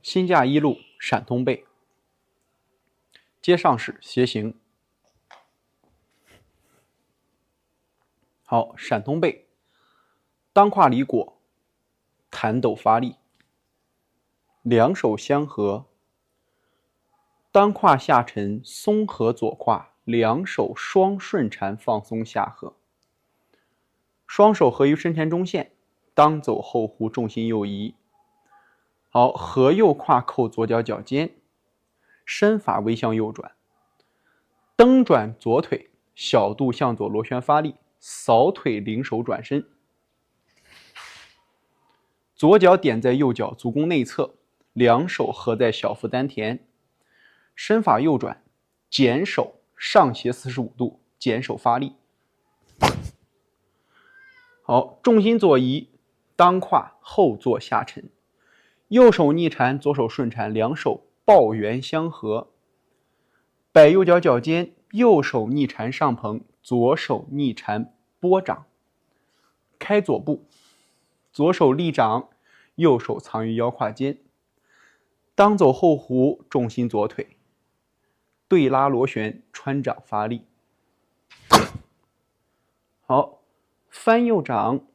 新架一路闪通背，接上式斜行。好，闪通背，当胯离跛，弹斗发力，两手相合，当胯下沉，松合左胯，两手双顺缠放松下合，双手合于身前中线，当走后弧，重心右移。好，合右胯扣左脚脚尖，身法微向右转，蹬转左腿，小度向左螺旋发力，扫腿领手转身，左脚点在右脚足弓内侧，两手合在小腹丹田，身法右转，剪手上斜45度，剪手发力。好，重心左移，当胯后坐下沉，右手逆缠，左手顺缠，两手抱圆相合，摆右脚脚尖，右手逆缠上蓬，左手逆缠拨掌，开左步，左手立掌，右手藏于腰胯间，当走后弧，重心左腿，对拉螺旋，穿掌发力。好，翻右掌，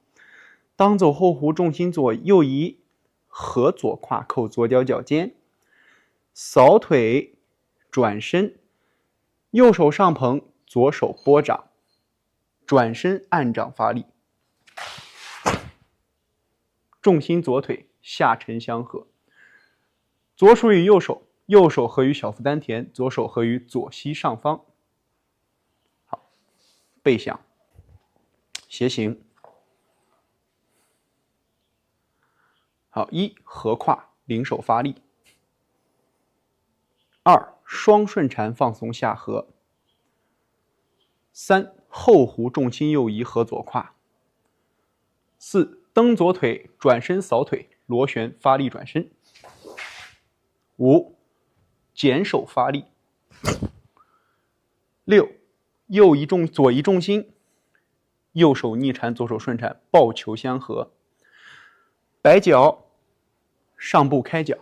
当走后弧，重心左右移，合左胯扣左脚脚尖，扫腿转身，右手上蓬，左手拨掌，转身按掌发力，重心左腿下沉相合，左手与右手，右手合于小腹丹田，左手合于左膝上方。好，背向斜行。好，一合胯领手发力，二双顺缠放松下合，三后弧重心右移合左胯，四蹬左腿转身扫腿螺旋发力转身，五剪手发力，六右移左移重心，右手逆缠左手顺缠抱球相合，摆脚上步开脚，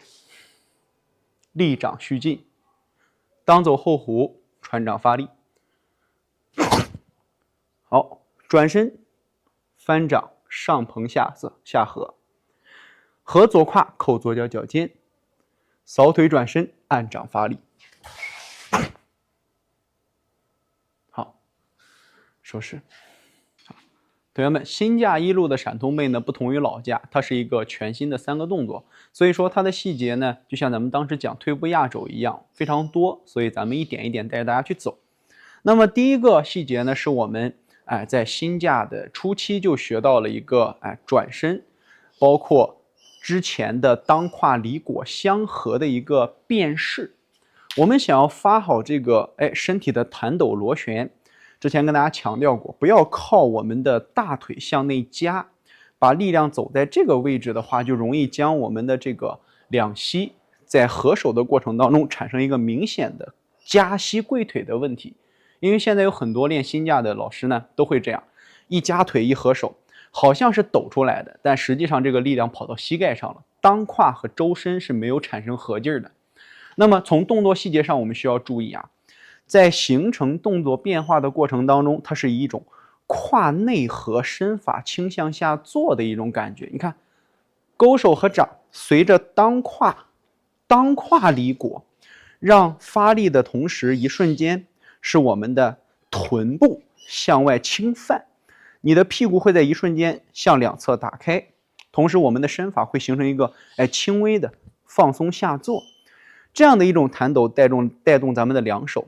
立掌续进，当走后弧，穿掌发力。好，转身翻掌上蓬下合，合左胯扣左脚脚尖，扫腿转身按掌发力。好，收势。同学们，新架一路的闪通背呢，不同于老架，它是一个全新的3个动作，所以说它的细节呢，就像咱们当时讲退步压肘一样，非常多，所以咱们一点一点带着大家去走。那么第一个细节呢，是我们在新架的初期就学到了一个转身，包括之前的当胯离跛相合的一个变式。我们想要发好这个身体的弹抖螺旋，之前跟大家强调过，不要靠我们的大腿向内夹，把力量走在这个位置的话，就容易将我们的这个两膝在合手的过程当中产生一个明显的夹膝跪腿的问题。因为现在有很多练新架的老师呢，都会这样，一夹腿一合手，好像是抖出来的，但实际上这个力量跑到膝盖上了，当胯和周身是没有产生合劲的。那么从动作细节上，我们需要注意在形成动作变化的过程当中，它是以一种胯内合，身法倾向下坐的一种感觉。你看，勾手和掌随着当胯离跛，让发力的同时，一瞬间是我们的臀部向外倾泛，你的屁股会在一瞬间向两侧打开，同时我们的身法会形成一个轻微的放松下坐。这样的一种弹抖带动咱们的两手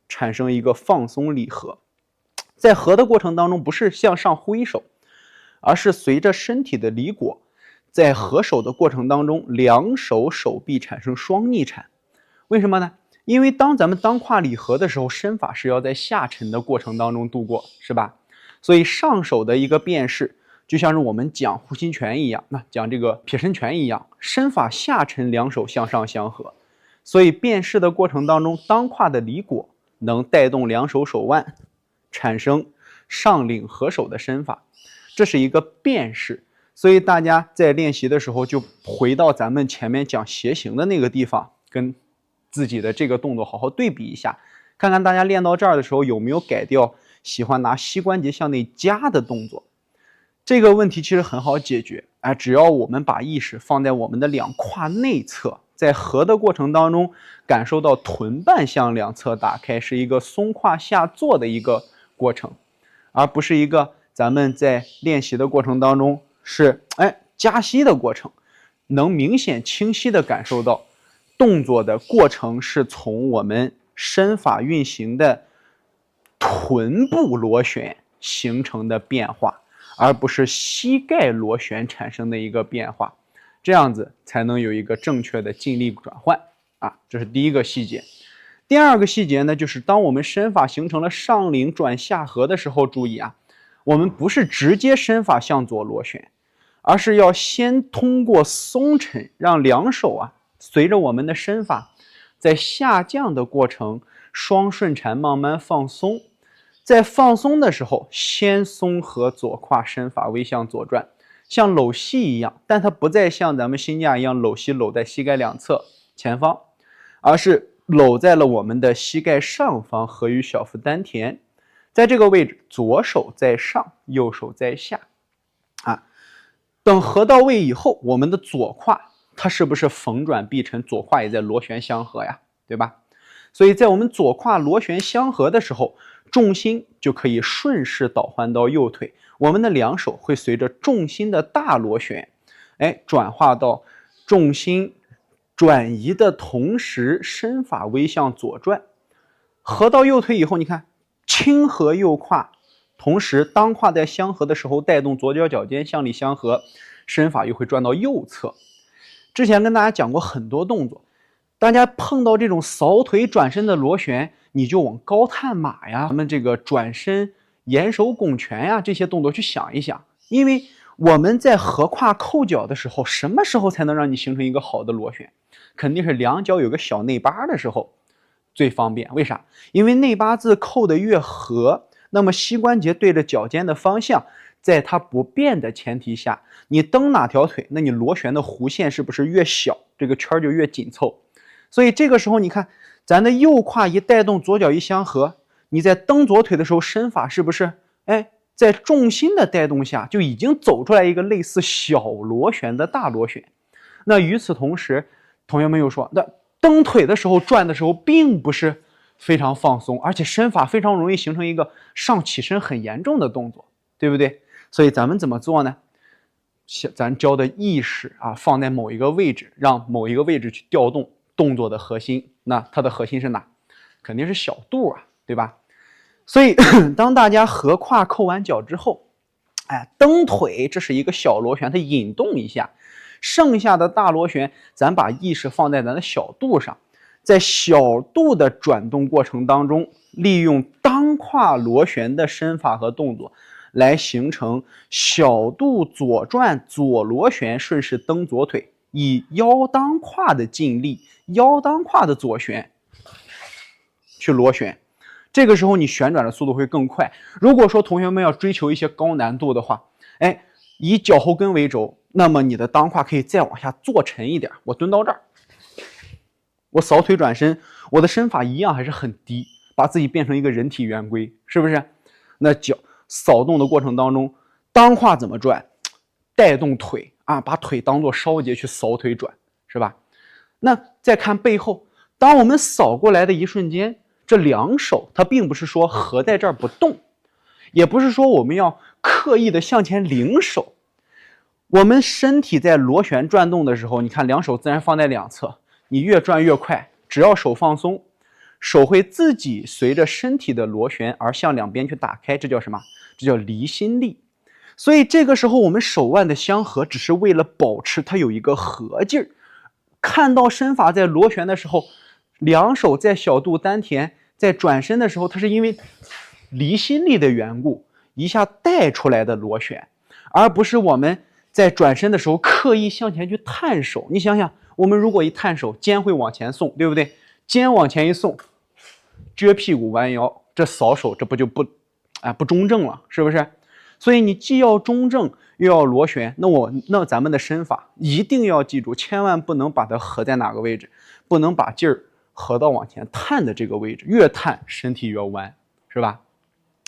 产生一个放松离合，在合的过程当中不是向上挥手，而是随着身体的离跛，在合手的过程当中，两手手臂产生双逆缠。为什么呢？因为当咱们当胯离合的时候，身法是要在下沉的过程当中度过，是吧？所以上手的一个变式，就像是我们讲护心拳一样，讲这个撇身拳一样，身法下沉，两手向上相合。所以变式的过程当中，当胯的离跛能带动两手手腕产生上领合手的身法，这是一个变式。所以大家在练习的时候，就回到咱们前面讲鞋形的那个地方，跟自己的这个动作好好对比一下，看看大家练到这儿的时候有没有改掉喜欢拿膝关节向内夹的动作。这个问题其实很好解决，只要我们把意识放在我们的两胯内侧，在合的过程当中，感受到臀瓣向两侧打开，是一个松胯下坐的一个过程，而不是一个咱们在练习的过程当中是夹膝的过程。能明显清晰的感受到动作的过程是从我们身法运行的臀部螺旋形成的变化，而不是膝盖螺旋产生的一个变化，这样子才能有一个正确的劲力转换这是第一个细节。第二个细节呢，就是当我们身法形成了上领转下合的时候，注意我们不是直接身法向左螺旋，而是要先通过松沉，让两手随着我们的身法在下降的过程，双顺缠慢慢放松。在放松的时候，先松合左胯，身法微向左转，像搂膝一样，但它不再像咱们新架一样搂膝搂在膝盖两侧前方，而是搂在了我们的膝盖上方，合于小腹丹田。在这个位置，左手在上，右手在下等合到位以后，我们的左胯它是不是逢转必沉，左胯也在螺旋相合呀，对吧？所以在我们左胯螺旋相合的时候，重心就可以顺势导换到右腿，我们的两手会随着重心的大螺旋转化到重心转移的同时，身法微向左转。合到右腿以后，你看轻合右胯，同时当胯在相合的时候，带动左脚脚尖向里相合，身法又会转到右侧。之前跟大家讲过很多动作，大家碰到这种扫腿转身的螺旋，你就往高探马呀，咱们这个转身延手拱拳呀，这些动作去想一想。因为我们在合胯扣脚的时候，什么时候才能让你形成一个好的螺旋？肯定是两脚有个小内八的时候最方便。为啥？因为内八字扣的越合，那么膝关节对着脚尖的方向，在它不变的前提下，你蹬哪条腿，那你螺旋的弧线是不是越小，这个圈就越紧凑。所以这个时候你看咱的右胯一带动，左脚一相合，你在蹬左腿的时候，身法是不是在重心的带动下就已经走出来一个类似小螺旋的大螺旋。那与此同时，同学们又说，那蹬腿的时候转的时候并不是非常放松，而且身法非常容易形成一个上起身很严重的动作，对不对？所以咱们怎么做呢？咱教的意识放在某一个位置，让某一个位置去调动动作的核心。那它的核心是哪？肯定是小肚对吧？所以当大家合胯扣完脚之后，蹬腿这是一个小螺旋，它引动一下，剩下的大螺旋咱把意识放在咱的小肚上，在小肚的转动过程当中，利用当胯螺旋的身法和动作来形成小肚左转左螺旋，顺势蹬左腿，以腰当胯的劲力，腰当胯的左旋去螺旋。这个时候你旋转的速度会更快。如果说同学们要追求一些高难度的话，以脚后跟为轴，那么你的当胯可以再往下坐沉一点。我蹲到这儿，我扫腿转身，我的身法一样还是很低，把自己变成一个人体圆规，是不是？那脚扫动的过程当中，当胯怎么转？带动腿把腿当做梢节去扫腿转，是吧？那再看背后，当我们扫过来的一瞬间，这两手它并不是说合在这儿不动，也不是说我们要刻意的向前领手。我们身体在螺旋转动的时候，你看两手自然放在两侧，你越转越快，只要手放松，手会自己随着身体的螺旋而向两边去打开，这叫什么？这叫离心力。所以这个时候我们手腕的相合只是为了保持它有一个合劲儿。看到身法在螺旋的时候，两手在小肚丹田，在转身的时候，它是因为离心力的缘故一下带出来的螺旋，而不是我们在转身的时候刻意向前去探手。你想想，我们如果一探手，肩会往前送，对不对？肩往前一送，撅屁股弯腰，这扫手这不就不中正了，是不是？所以你既要中正，又要螺旋，那咱们的身法一定要记住，千万不能把它合在哪个位置，不能把劲儿合到往前探的这个位置，越探身体越弯，是吧？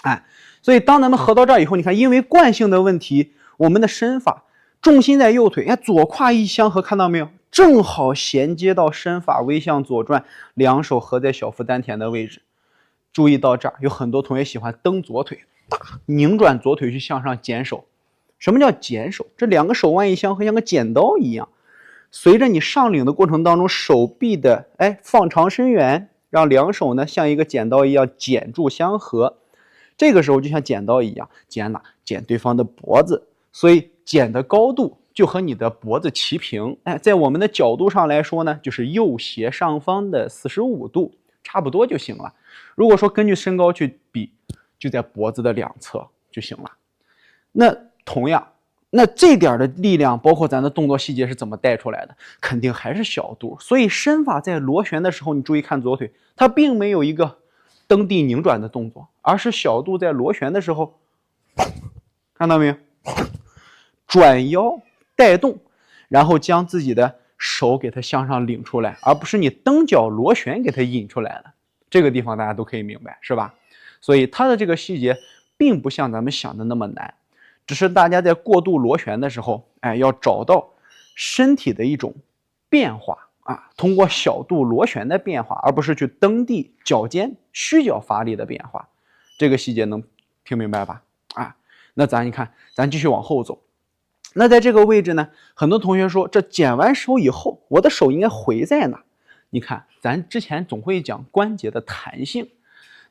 哎，所以当咱们合到这儿以后，你看，因为惯性的问题，我们的身法重心在右腿，哎，左胯一相合，看到没有？正好衔接到身法微向左转，两手合在小腹丹田的位置。注意到这儿，有很多同学喜欢蹬左腿，拧转左腿去向上剪手。什么叫剪手？这两个手腕一相合，像个剪刀一样。随着你上领的过程当中，手臂的放长伸远，让两手呢像一个剪刀一样剪住相合。这个时候就像剪刀一样，剪哪？剪对方的脖子。所以剪的高度就和你的脖子齐平。在我们的角度上来说呢，就是右斜上方的45度，差不多就行了。如果说根据身高去比，就在脖子的两侧就行了。那同样，那这点的力量，包括咱的动作细节是怎么带出来的？肯定还是小度。所以身法在螺旋的时候，你注意看左腿，它并没有一个蹬地拧转的动作，而是小度在螺旋的时候，看到没有？转腰带动，然后将自己的手给它向上领出来，而不是你蹬脚螺旋给它引出来的。这个地方大家都可以明白，是吧？所以它的这个细节并不像咱们想的那么难，只是大家在过度螺旋的时候，要找到身体的一种变化啊，通过小度螺旋的变化，而不是去蹬地脚尖虚脚发力的变化。这个细节能听明白吧？啊，那你看，咱继续往后走。那在这个位置呢，很多同学说，这剪完手以后，我的手应该回在哪？你看，咱之前总会讲关节的弹性，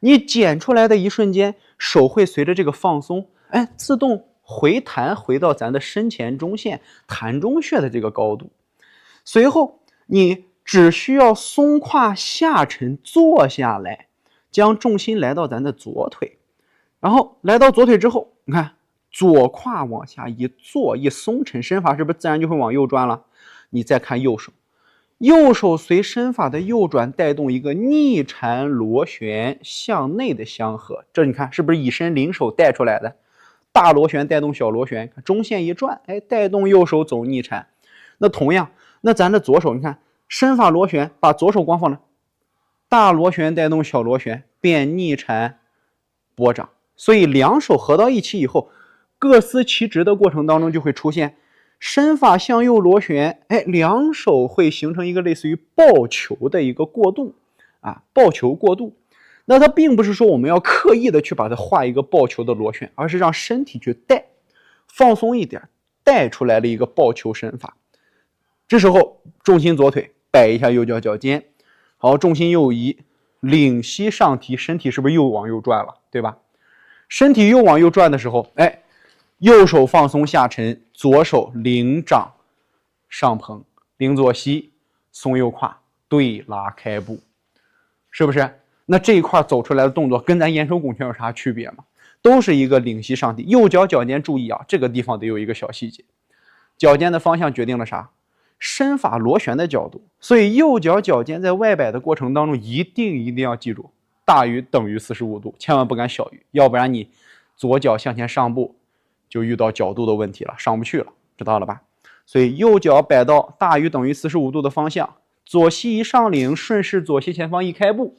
你剪出来的一瞬间，手会随着这个放松，自动回弹回到咱的身前中线膻中穴的这个高度。随后，你只需要松胯下沉坐下来，将重心来到咱的左腿，然后来到左腿之后，你看左胯往下一坐一松沉，身法是不是自然就会往右转了？你再看右手，右手随身法的右转带动一个逆缠螺旋向内的相合，这你看是不是以身领手带出来的？大螺旋带动小螺旋，中线一转，带动右手走逆缠。那同样，那咱的左手，你看身法螺旋，把左手光放着，大螺旋带动小螺旋，变逆缠拨掌。所以两手合到一起以后，各司其职的过程当中，就会出现身法向右螺旋，两手会形成一个类似于抱球的一个过渡啊，抱球过渡。那它并不是说我们要刻意的去把它画一个抱球的螺旋，而是让身体去带，放松一点，带出来了一个抱球身法。这时候重心左腿摆一下右脚脚尖，好，重心右移，领膝上提，身体是不是又往右转了，对吧？身体又往右转的时候，右手放松下沉，左手领掌上捧，领左膝，松右胯，对拉开步，是不是？那这一块走出来的动作跟咱延手拱拳有啥区别吗？都是一个领膝上提，右脚脚尖注意啊，这个地方得有一个小细节，脚尖的方向决定了啥？身法螺旋的角度，所以右脚脚尖在外摆的过程当中，一定要记住大于等于45度，千万不敢小于，要不然你左脚向前上步就遇到角度的问题了，上不去了，知道了吧？所以右脚摆到大于等于45度的方向，左膝一上领，顺势左膝前方一开步，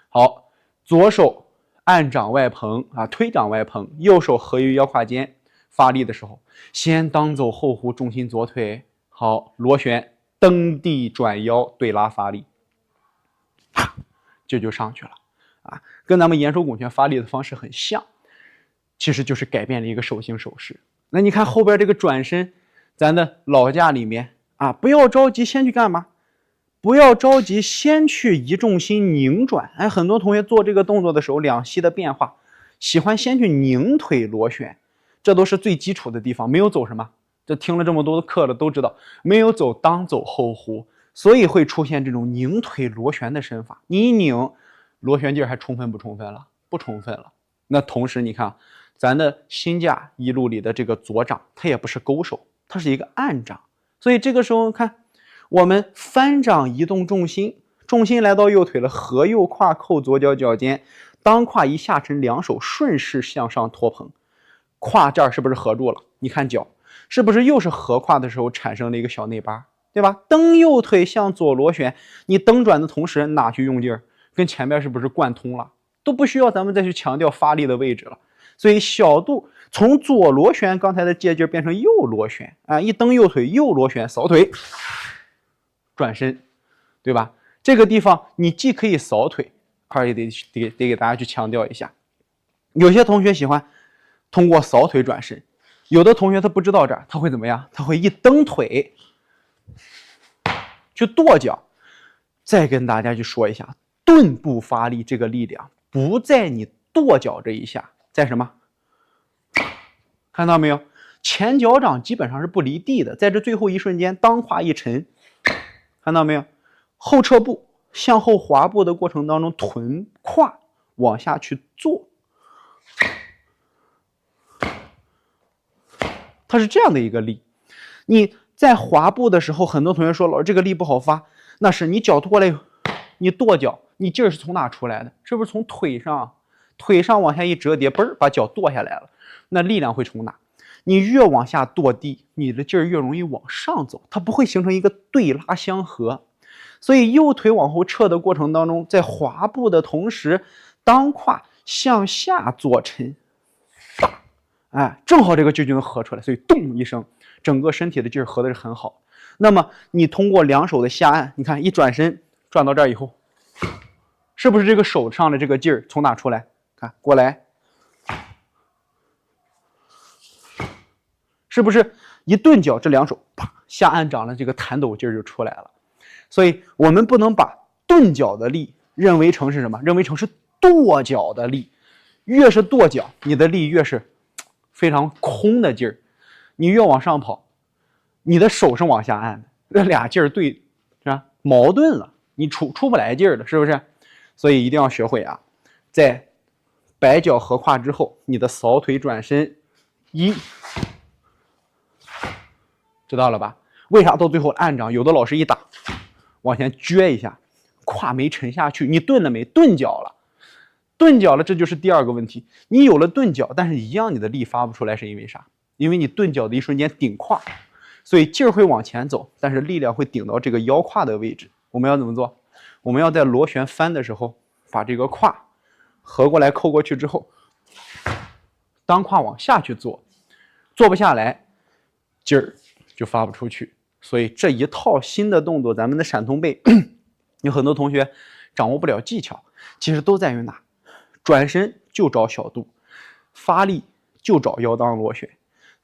好，左手按掌外捧啊，推掌外捧，右手合于腰胯间，发力的时候，先当走后弧，重心左腿，好，螺旋蹬地转腰对拉发力，这就上去了啊，跟咱们延手拱拳发力的方式很像，其实就是改变了一个手型手势。那你看后边这个转身，咱的老架里面啊，不要着急，先去干嘛？不要着急，先去移重心拧转。很多同学做这个动作的时候，两膝的变化，喜欢先去拧腿螺旋，这都是最基础的地方，没有走什么？这听了这么多的课了都知道，没有走当走后弧，所以会出现这种拧腿螺旋的身法。你一拧，螺旋劲还充分不充分了？不充分了。那同时你看，咱的新架一路里的这个左掌，它也不是勾手，它是一个暗掌，所以这个时候看。我们翻掌移动重心，重心来到右腿了，合右胯扣左脚脚尖，当胯一下沉，两手顺势向上托捧，胯这儿是不是合住了？你看脚，是不是又是合胯的时候产生了一个小内八，对吧？蹬右腿向左螺旋，你蹬转的同时哪去用劲儿？跟前面是不是贯通了？都不需要咱们再去强调发力的位置了。所以小度从左螺旋刚才的接劲变成右螺旋啊，一蹬右腿右螺旋扫腿转身，对吧？这个地方你既可以扫腿，也得给大家去强调一下。有些同学喜欢通过扫腿转身，有的同学他不知道这儿，他会怎么样？他会一蹬腿去跺脚。再跟大家去说一下，盾部发力这个力量不在你跺脚这一下，在什么？看到没有？前脚掌基本上是不离地的，在这最后一瞬间，当胯一沉，看到没有？后撤步向后滑步的过程当中，臀胯往下去坐，它是这样的一个力。你在滑步的时候，很多同学说老师这个力不好发，那是你脚过来，你跺脚，你劲儿是从哪出来的？是不是从腿上往下一折叠，嘣儿把脚跺下来了？那力量会从哪？你越往下跺地，你的劲儿越容易往上走，它不会形成一个对拉相合。所以右腿往后撤的过程当中，在滑步的同时，当胯向下坐沉，正好这个劲就能合出来，所以咚一声，整个身体的劲儿合的是很好。那么你通过两手的下按，你看一转身转到这儿以后，是不是这个手上的这个劲儿从哪出来？看过来，是不是一顿脚，这两手啪下按掌的这个弹抖劲儿就出来了？所以我们不能把顿脚的力认为成是什么？认为成是跺脚的力。越是跺脚，你的力越是非常空的劲儿，你越往上跑，你的手是往下按的，这俩劲儿对是吧？矛盾了，你出不来劲儿了，是不是？所以一定要学会啊，在摆脚合胯之后，你的扫腿转身知道了吧？为啥到最后按掌有的老师一打往前撅一下，胯没沉下去，你顿了没？顿脚了，这就是第二个问题。你有了顿脚，但是一样你的力发不出来，是因为啥？因为你顿脚的一瞬间顶胯，所以劲儿会往前走，但是力量会顶到这个腰胯的位置。我们要怎么做？我们要在螺旋翻的时候，把这个胯合过来扣过去之后，当胯往下去做不下来，劲儿就发不出去。所以这一套新的动作，咱们的闪通背有很多同学掌握不了技巧，其实都在于哪？转身就找小度，发力就找腰当螺旋，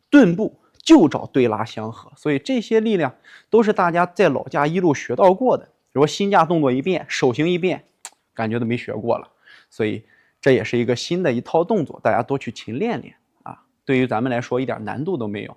顿步就找对拉相合。所以这些力量都是大家在老架一路学到过的，如果新架动作一变，手型一变，感觉都没学过了。所以这也是一个新的一套动作，大家多去勤练练啊！对于咱们来说一点难度都没有。